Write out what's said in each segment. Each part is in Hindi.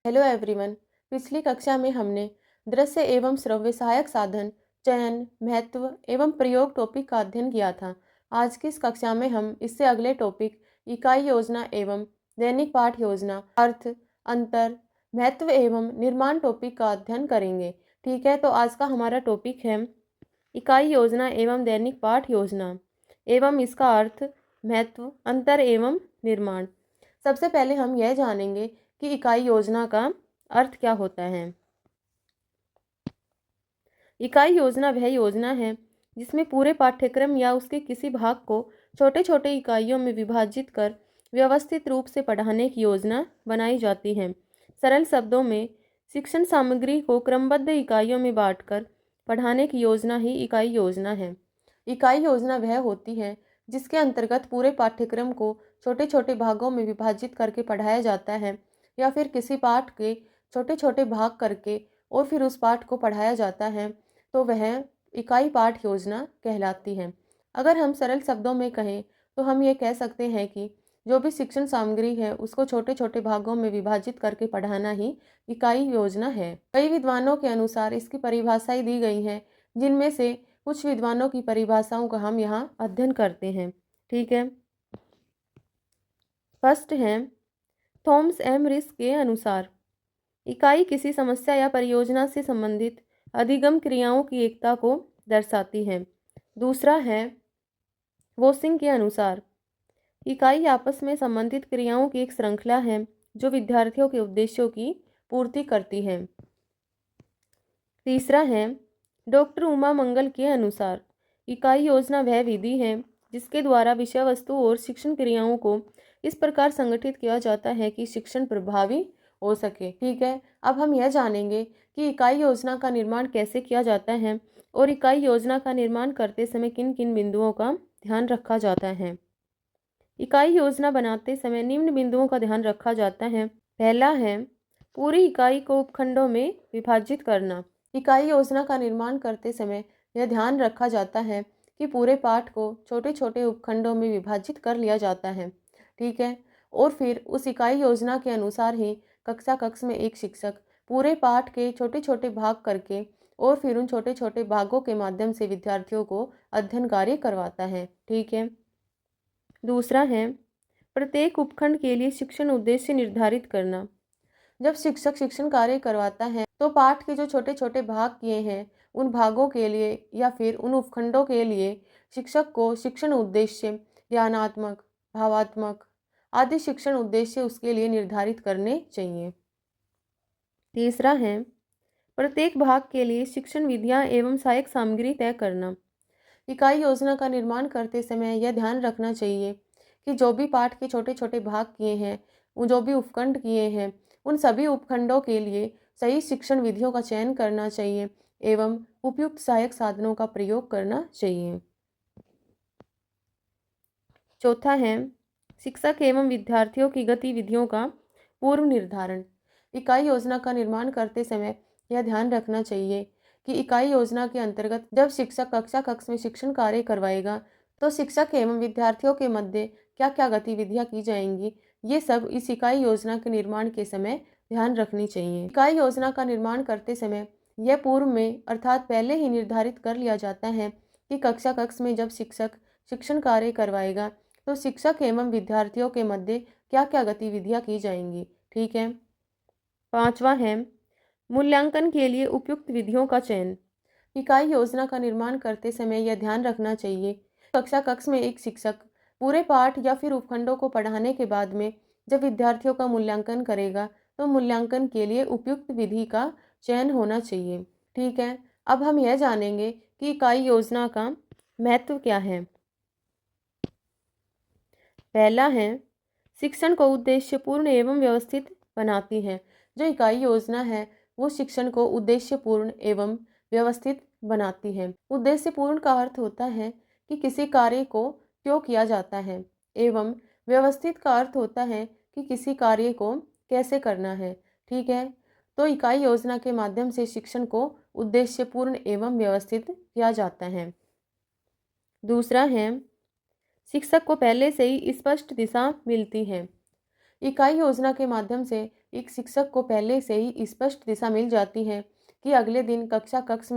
Hello everyone. पिछली कक्षा में हमने दृश्य एवं श्रव्य सहायक साधन, चयन, महत्व एवं प्रयोग टॉपिक का अध्ययन किया था। आज की इस कक्षा में हम इससे अगले टॉपिक इकाई योजना एवं दैनिक पाठ योजना, अर्थ, अंतर, महत्व एवं निर्माण टॉपिक का अध्ययन करेंगे। ठीक है, तो आज का हमारा टॉपिक है इकाई योजना एवं दैनिक पाठ योजना एवं इसका अर्थ, महत्व, अंतर एवं निर्माण। सबसे पहले हम यह जानेंगे कि इकाई योजना का अर्थ क्या होता है। इकाई योजना वह योजना है जिसमें पूरे पाठ्यक्रम या उसके किसी भाग को छोटे छोटे इकाइयों में विभाजित कर व्यवस्थित रूप से पढ़ाने की योजना बनाई जाती है। सरल शब्दों में शिक्षण सामग्री को क्रमबद्ध इकाइयों में बांटकर पढ़ाने की योजना ही इकाई योजना है। इकाई योजना वह होती है जिसके अंतर्गत पूरे पाठ्यक्रम को छोटे छोटे भागों में विभाजित करके पढ़ाया जाता है, या फिर किसी पाठ के छोटे छोटे भाग करके और फिर उस पाठ को पढ़ाया जाता है, तो वह इकाई पाठ योजना कहलाती है। अगर हम सरल शब्दों में कहें तो हम ये कह सकते हैं कि जो भी शिक्षण सामग्री है उसको छोटे छोटे भागों में विभाजित करके पढ़ाना ही इकाई योजना है। कई विद्वानों के अनुसार इसकी परिभाषाएं दी गई हैं, जिनमें से कुछ विद्वानों की परिभाषाओं का हम यहाँ अध्ययन करते हैं। ठीक है, फर्स्ट है थॉमस एम रिस के अनुसार इकाई किसी समस्या या परियोजना से संबंधित अधिगम क्रियाओं की एकता को दर्शाती है। दूसरा है वोसिंग के अनुसार इकाई आपस में संबंधित क्रियाओं की एक श्रृंखला है जो विद्यार्थियों के उद्देश्यों की पूर्ति करती है। तीसरा है डॉक्टर उमा मंगल के अनुसार इकाई योजना वह विधि है जिसके द्वारा विषय वस्तु और शिक्षण क्रियाओं को इस प्रकार संगठित किया जाता है कि शिक्षण प्रभावी हो सके। ठीक है, अब हम यह जानेंगे कि इकाई योजना का निर्माण कैसे किया जाता है और इकाई योजना का निर्माण करते समय किन किन बिंदुओं का ध्यान रखा जाता है। इकाई योजना बनाते समय निम्न बिंदुओं का ध्यान रखा जाता है। पहला है पूरी इकाई को उपखंडों में विभाजित करना। इकाई योजना का निर्माण करते समय यह ध्यान रखा जाता है कि पूरे पाठ को छोटे छोटे उपखंडों में विभाजित कर लिया जाता है। ठीक है, और फिर उस इकाई योजना के अनुसार ही कक्षा कक्ष में एक शिक्षक पूरे पाठ के छोटे छोटे भाग करके और फिर उन छोटे छोटे भागों के माध्यम से विद्यार्थियों को अध्ययन कार्य करवाता है। ठीक है, दूसरा है प्रत्येक उपखंड के लिए शिक्षण उद्देश्य निर्धारित करना। जब शिक्षक शिक्षण कार्य करवाता है तो पाठ के जो छोटे छोटे भाग किए हैं उन भागों के लिए या फिर उन उपखंडों के लिए शिक्षक को शिक्षण उद्देश्य, ज्ञानात्मक, भावात्मक आदि शिक्षण उद्देश्य उसके लिए निर्धारित करने चाहिए। तीसरा है प्रत्येक भाग के लिए शिक्षण विधियां एवं सहायक सामग्री तय करना। इकाई योजना का निर्माण करते समय यह ध्यान रखना चाहिए कि जो भी पाठ के छोटे छोटे भाग किए हैं, जो भी उपखंड किए हैं, उन सभी उपखंडों के लिए सही शिक्षण विधियों का चयन करना चाहिए एवं उपयुक्त सहायक साधनों का प्रयोग करना चाहिए। चौथा है शिक्षक एवं विद्यार्थियों की गतिविधियों का पूर्व निर्धारण। इकाई योजना का निर्माण करते समय यह ध्यान रखना चाहिए कि इकाई योजना के अंतर्गत जब शिक्षक कक्षा कक्ष में शिक्षण कार्य करवाएगा तो शिक्षक एवं विद्यार्थियों के मध्य क्या क्या गतिविधियां की जाएंगी, ये सब इस इकाई योजना के निर्माण के समय ध्यान रखनी चाहिए। इकाई योजना का निर्माण करते समय यह पूर्व में अर्थात पहले ही निर्धारित कर लिया जाता है कि कक्षा कक्ष में जब शिक्षक शिक्षण कार्य करवाएगा तो शिक्षक एवं विद्यार्थियों के मध्य क्या क्या गतिविधियां की जाएंगी। ठीक है, पांचवा है मूल्यांकन के लिए उपयुक्त विधियों का चयन। इकाई योजना का निर्माण करते समय यह ध्यान रखना चाहिए कक्षा कक्ष में एक शिक्षक पूरे पाठ या फिर उपखंडों को पढ़ाने के बाद में जब विद्यार्थियों का मूल्यांकन करेगा तो मूल्यांकन के लिए उपयुक्त विधि का चयन होना चाहिए। ठीक है, अब हम यह जानेंगे कि इकाई योजना का महत्व क्या है। पहला है शिक्षण को उद्देश्यपूर्ण एवं व्यवस्थित बनाती है। जो इकाई योजना है वो शिक्षण को उद्देश्यपूर्ण एवं व्यवस्थित बनाती है। उद्देश्यपूर्ण का अर्थ होता है कि किसी कार्य को क्यों किया जाता है, एवं व्यवस्थित का अर्थ होता है कि किसी कार्य को कैसे करना है। ठीक है, तो इकाई योजना के माध्यम से शिक्षण को उद्देश्यपूर्ण एवं व्यवस्थित किया जाता है। दूसरा है शिक्षक को पहले से ही स्पष्ट दिशा मिलती है। इकाई योजना के माध्यम से एक शिक्षक को पहले से ही स्पष्ट दिशा मिल जाती है कि अगले दिन कक्षा कक्ष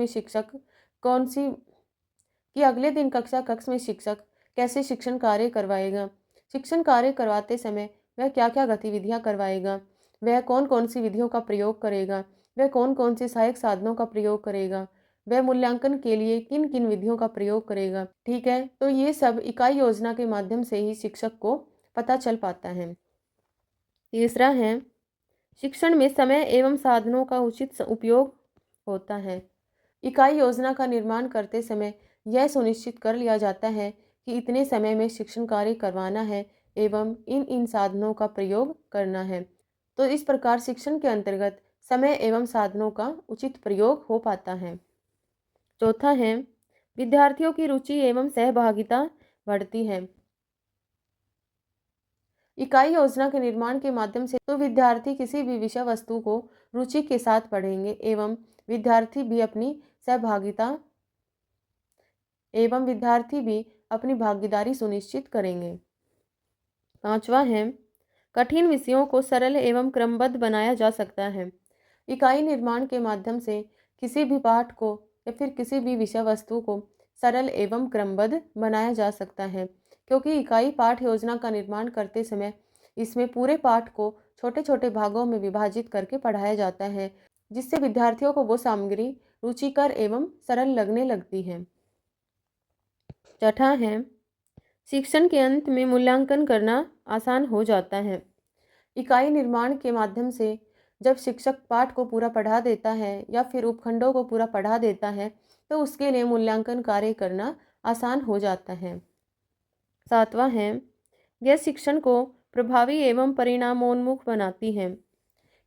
में शिक्षक कैसे शिक्षण कार्य करवाएगा। शिक्षण कार्य करवाते समय वह क्या क्या गतिविधियां करवाएगा, वह कौन कौन सी विधियों का प्रयोग करेगा, वह कौन कौन से सहायक साधनों का प्रयोग करेगा, वह मूल्यांकन के लिए किन किन विधियों का प्रयोग करेगा। ठीक है, तो ये सब इकाई योजना के माध्यम से ही शिक्षक को पता चल पाता है। तीसरा है, शिक्षण में समय एवं साधनों का उचित उपयोग होता है। इकाई योजना का निर्माण करते समय यह सुनिश्चित कर लिया जाता है कि इतने समय में शिक्षण कार्य करवाना है एवं इन इन साधनों का प्रयोग करना है। तो इस प्रकार शिक्षण के अंतर्गत समय एवं साधनों का उचित प्रयोग हो पाता है। चौथा है, विद्यार्थियों की रुचि एवं सहभागिता बढ़ती है। इकाई योजना के निर्माण के माध्यम से तो विद्यार्थी किसी भी विषय वस्तु को रुचि के साथ पढ़ेंगे एवं विद्यार्थी भी अपनी भागीदारी सुनिश्चित करेंगे। पांचवा है, कठिन विषयों को सरल एवं क्रमबद्ध बनाया जा सकता है। इकाई निर्माण के माध्यम से किसी भी पाठ को या फिर किसी भी विषय वस्तु को सरल एवं क्रमबद्ध बनाया जा सकता है, क्योंकि इकाई पाठ योजना का निर्माण करते समय इसमें पूरे पाठ को छोटे छोटे भागों में विभाजित करके पढ़ाया जाता है, जिससे विद्यार्थियों को वो सामग्री रुचिकर एवं सरल लगने लगती है। छठा है, शिक्षण के अंत में मूल्यांकन करना आसान हो जाता है। इकाई निर्माण के माध्यम से जब शिक्षक पाठ को पूरा पढ़ा देता है या फिर उपखंडों को पूरा पढ़ा देता है तो उसके लिए मूल्यांकन कार्य करना आसान हो जाता है। सातवां है, यह शिक्षण को प्रभावी एवं परिणामोन्मुख बनाती है।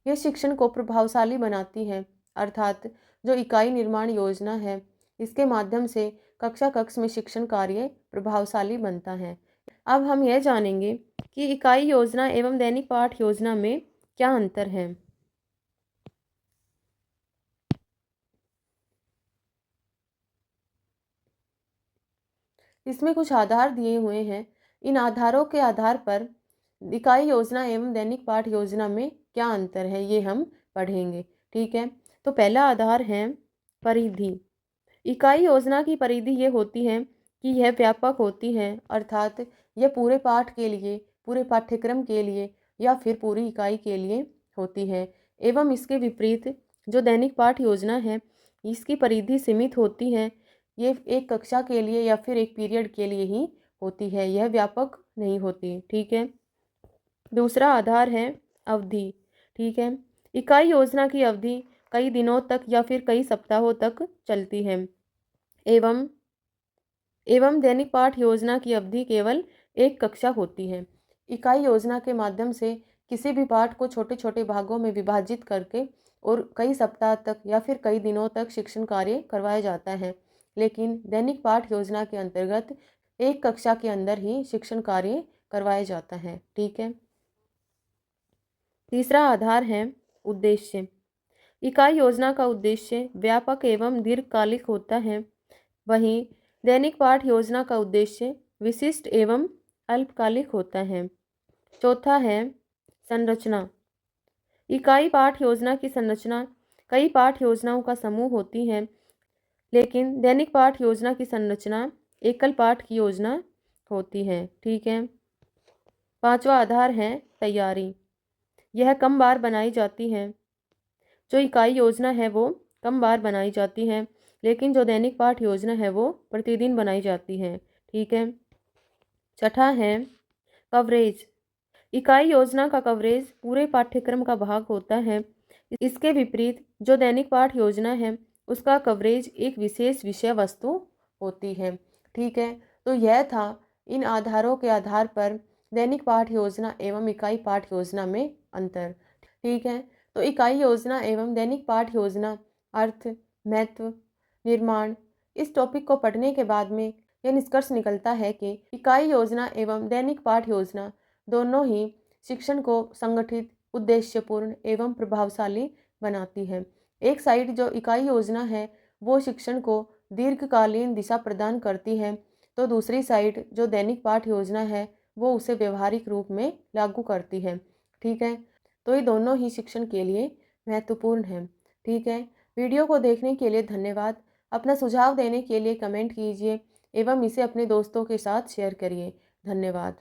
यह शिक्षण को प्रभावशाली बनाती है, अर्थात जो इकाई निर्माण योजना है इसके माध्यम से कक्षा कक्ष में शिक्षण कार्य प्रभावशाली बनता है। अब हम यह जानेंगे कि इकाई योजना एवं दैनिक पाठ योजना में क्या अंतर है। इसमें कुछ आधार दिए हुए हैं। इन आधारों के आधार पर इकाई योजना एवं दैनिक पाठ योजना में क्या अंतर है ये हम पढ़ेंगे। ठीक है, तो पहला आधार है परिधि। इकाई योजना की परिधि ये होती है कि यह व्यापक होती है, अर्थात यह पूरे पाठ के लिए, पूरे पाठ्यक्रम के लिए या फिर पूरी इकाई के लिए होती है। एवं इसके विपरीत जो दैनिक पाठ योजना है इसकी परिधि सीमित होती है, ये एक कक्षा के लिए या फिर एक पीरियड के लिए ही होती है, यह व्यापक नहीं होती। ठीक है, दूसरा आधार है अवधि। ठीक है, इकाई योजना की अवधि कई दिनों तक या फिर कई सप्ताहों तक चलती है एवं दैनिक पाठ योजना की अवधि केवल एक कक्षा होती है। इकाई योजना के माध्यम से किसी भी पाठ को छोटे छोटे भागों में विभाजित करके और कई सप्ताह तक या फिर कई दिनों तक शिक्षण कार्य करवाया जाता है, लेकिन दैनिक पाठ योजना के अंतर्गत एक कक्षा के अंदर ही शिक्षण कार्य करवाया जाता है। ठीक है, तीसरा आधार है उद्देश्य। इकाई योजना का उद्देश्य व्यापक एवं दीर्घकालिक होता है, वहीं दैनिक पाठ योजना का उद्देश्य विशिष्ट एवं अल्पकालिक होता है। चौथा है संरचना। इकाई पाठ योजना की संरचना कई पाठ योजनाओं का समूह होती है, लेकिन दैनिक पाठ योजना की संरचना एकल पाठ की योजना होती है। ठीक है, पांचवा आधार है तैयारी। यह कम बार बनाई जाती है। जो इकाई योजना है वो कम बार बनाई जाती है, लेकिन जो दैनिक पाठ योजना है वो प्रतिदिन बनाई जाती है। ठीक है, छठा है कवरेज। इकाई योजना का कवरेज पूरे पाठ्यक्रम का भाग होता है। इसके विपरीत जो दैनिक पाठ योजना है उसका कवरेज एक विशेष विषय वस्तु होती है। ठीक है, तो यह था इन आधारों के आधार पर दैनिक पाठ योजना एवं इकाई पाठ योजना में अंतर। ठीक है, तो इकाई योजना एवं दैनिक पाठ योजना, अर्थ, महत्व, निर्माण, इस टॉपिक को पढ़ने के बाद में यह निष्कर्ष निकलता है कि इकाई योजना एवं दैनिक पाठ योजना दोनों ही शिक्षण को संगठित, उद्देश्यपूर्ण एवं प्रभावशाली बनाती है। एक साइड जो इकाई योजना है वो शिक्षण को दीर्घकालीन दिशा प्रदान करती है, तो दूसरी साइड जो दैनिक पाठ योजना है वो उसे व्यवहारिक रूप में लागू करती है। ठीक है, तो ये दोनों ही शिक्षण के लिए महत्वपूर्ण हैं। ठीक है, वीडियो को देखने के लिए धन्यवाद। अपना सुझाव देने के लिए कमेंट कीजिए एवं इसे अपने दोस्तों के साथ शेयर करिए। धन्यवाद।